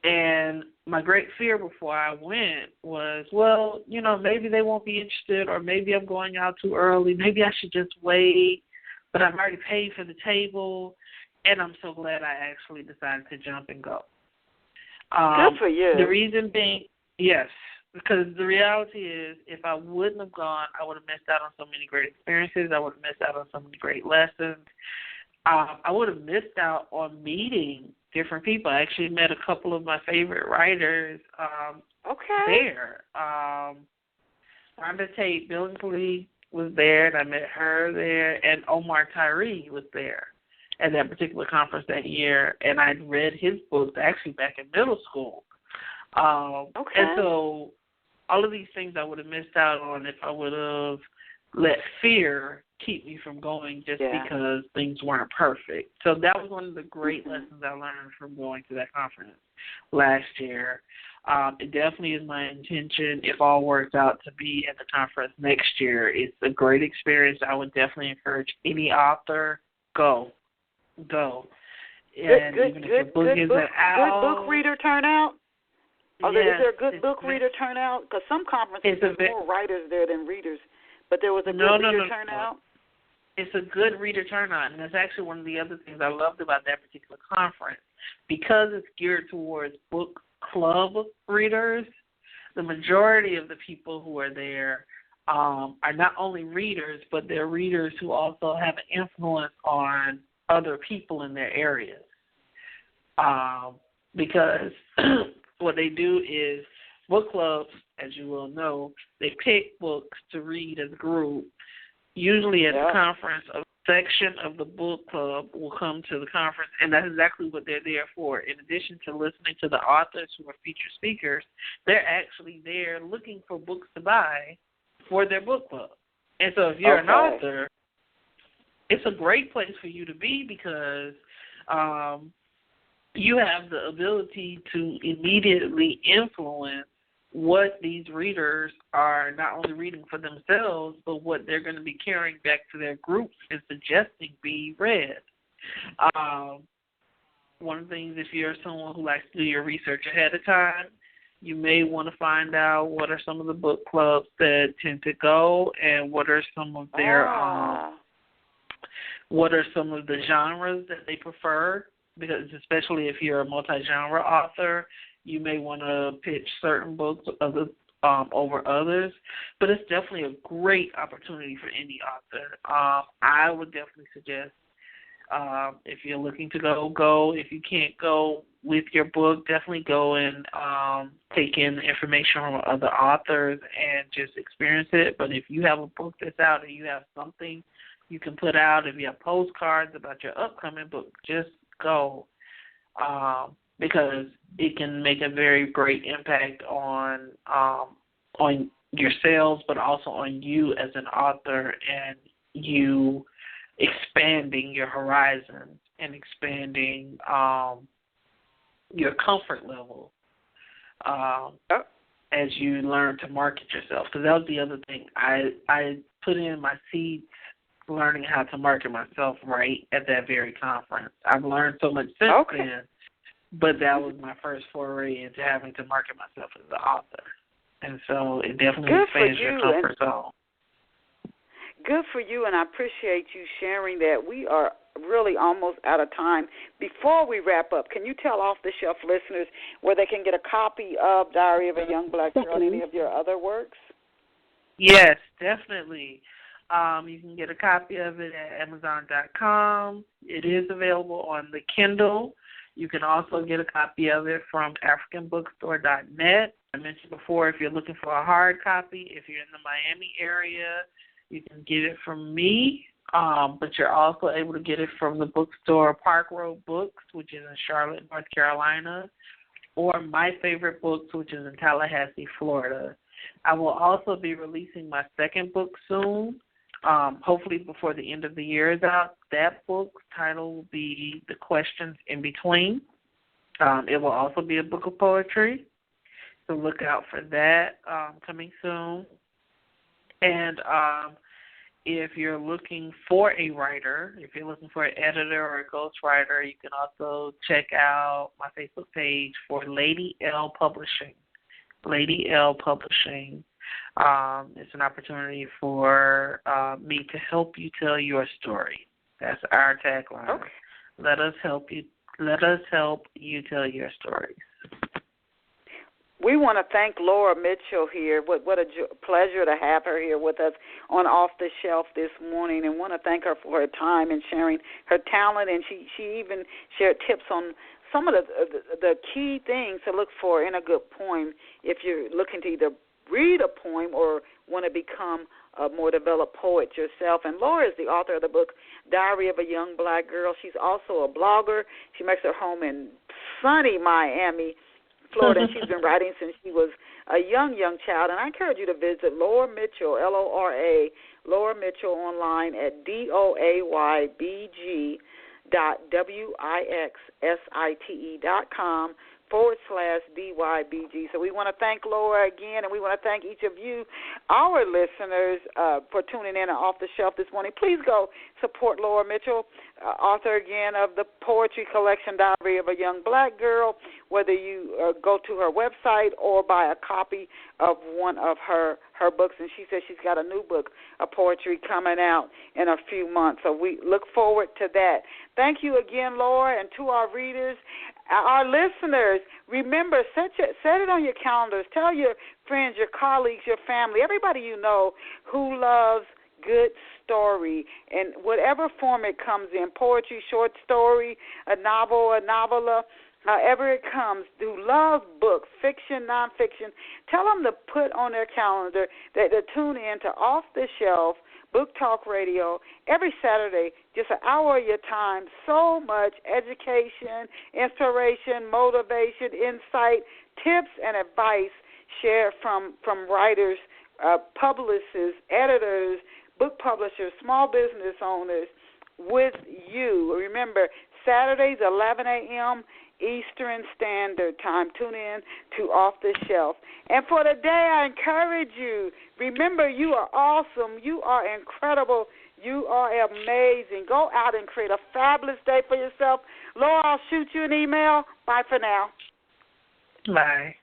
And my great fear before I went was, well, maybe they won't be interested, or maybe I'm going out too early. Maybe I should just wait, but I've already paid for the table. And I'm so glad I actually decided to jump and go. Good for you. The reason being, yes, because the reality is if I wouldn't have gone, I would have missed out on so many great experiences. I would have missed out on so many great lessons. I would have missed out on meeting different people. I actually met a couple of my favorite writers there. Rhonda Tate Billingsley was there, and I met her there, and Omar Tyree was there at that particular conference that year, and I'd read his books actually back in middle school. And so all of these things I would have missed out on if I would have let fear keep me from going just because things weren't perfect. So that was one of the great lessons I learned from going to that conference last year. It definitely is my intention, if all works out, to be at the conference next year. It's a great experience. I would definitely encourage any author, go. And even if your book isn't out. Good book reader turnout? Is there a good book reader turnout? Because some conferences have more writers there than readers. But there was a good reader turnout? It's a good reader turnout, and that's actually one of the other things I loved about that particular conference. Because it's geared towards book club readers, the majority of the people who are there are not only readers, but they're readers who also have an influence on other people in their areas. Because what they do is book clubs, as you will know, they pick books to read as a group. Usually at the conference, a section of the book club will come to the conference, and that's exactly what they're there for. In addition to listening to the authors who are featured speakers, they're actually there looking for books to buy for their book club. And so if you're an author, it's a great place for you to be because you have the ability to immediately influence what these readers are not only reading for themselves, but what they're going to be carrying back to their groups and suggesting be read. One of the things, if you're someone who likes to do your research ahead of time, you may want to find out what are some of the book clubs that tend to go and what are some of their what are some of the genres that they prefer, because especially if you're a multi-genre author, you may want to pitch certain books over others, but it's definitely a great opportunity for any author. I would definitely suggest if you're looking to go. If you can't go with your book, definitely go and take in information from other authors and just experience it. But if you have a book that's out and you have something you can put out, if you have postcards about your upcoming book, just go. Because it can make a very great impact on your sales, but also on you as an author and you expanding your horizons and expanding your comfort level as you learn to market yourself. Because that was the other thing. I put in my seeds learning how to market myself right at that very conference. I've learned so much since then. But that was my first foray into having to market myself as an author. And so it definitely expands your comfort zone. Good for you, and I appreciate you sharing that. We are really almost out of time. Before we wrap up, can you tell off-the-shelf listeners where they can get a copy of Diary of a Young Black Girl and any of your other works? Yes, definitely. You can get a copy of it at Amazon.com. It is available on the Kindle. You can also get a copy of it from AfricanBookstore.net. I mentioned before, if you're looking for a hard copy, if you're in the Miami area, you can get it from me. But you're also able to get it from the bookstore Park Road Books, which is in Charlotte, North Carolina, or My Favorite Books, which is in Tallahassee, Florida. I will also be releasing my second book soon, hopefully before the end of the year is out. That book's title will be The Questions in Between. It will also be a book of poetry, so look out for that coming soon. And if you're looking for a writer, if you're looking for an editor or a ghostwriter, you can also check out my Facebook page for Lady L Publishing. Lady L Publishing. It's an opportunity for me to help you tell your story. That's our tagline. Okay. Let us help you tell your stories. We want to thank Lora Mitchell here. What a pleasure to have her here with us on Off the Shelf this morning, and want to thank her for her time and sharing her talent. And she even shared tips on some of the key things to look for in a good poem if you're looking to either read a poem or want to become a more developed poet yourself. And Lora is the author of the book Diary of a Young Black Girl. She's also a blogger. She makes her home in sunny Miami, Florida, and she's been writing since she was a young child. And I encourage you to visit Lora Mitchell, L-O-R-A, Lora Mitchell online at DOAYBG.wixsite.com/DYBG. So we want to thank Lora again, and we want to thank each of you, our listeners, for tuning in Off the Shelf this morning. Please go support Lora Mitchell, author again of the poetry collection Diary of a Young Black Girl, whether you go to her website or buy a copy of one of her books. And she says she's got a new book of poetry coming out in a few months. So we look forward to that. Thank you again, Lora, and to our readers. Our listeners, remember, set it on your calendars. Tell your friends, your colleagues, your family, everybody you know who loves good story in whatever form it comes in, poetry, short story, a novel, a novella, however it comes, who love books, fiction, nonfiction. Tell them to put on their calendar that they tune in to Off the Shelf Book Talk Radio every Saturday, just an hour of your time. So much education, inspiration, motivation, insight, tips, and advice shared from writers, publicists, editors, book publishers, small business owners with you. Remember, Saturdays, 11 a.m., Eastern Standard Time. Tune in to Off the Shelf. And for the day, I encourage you, remember, you are awesome. You are incredible. You are amazing. Go out and create a fabulous day for yourself. Lora, I'll shoot you an email. Bye for now. Bye.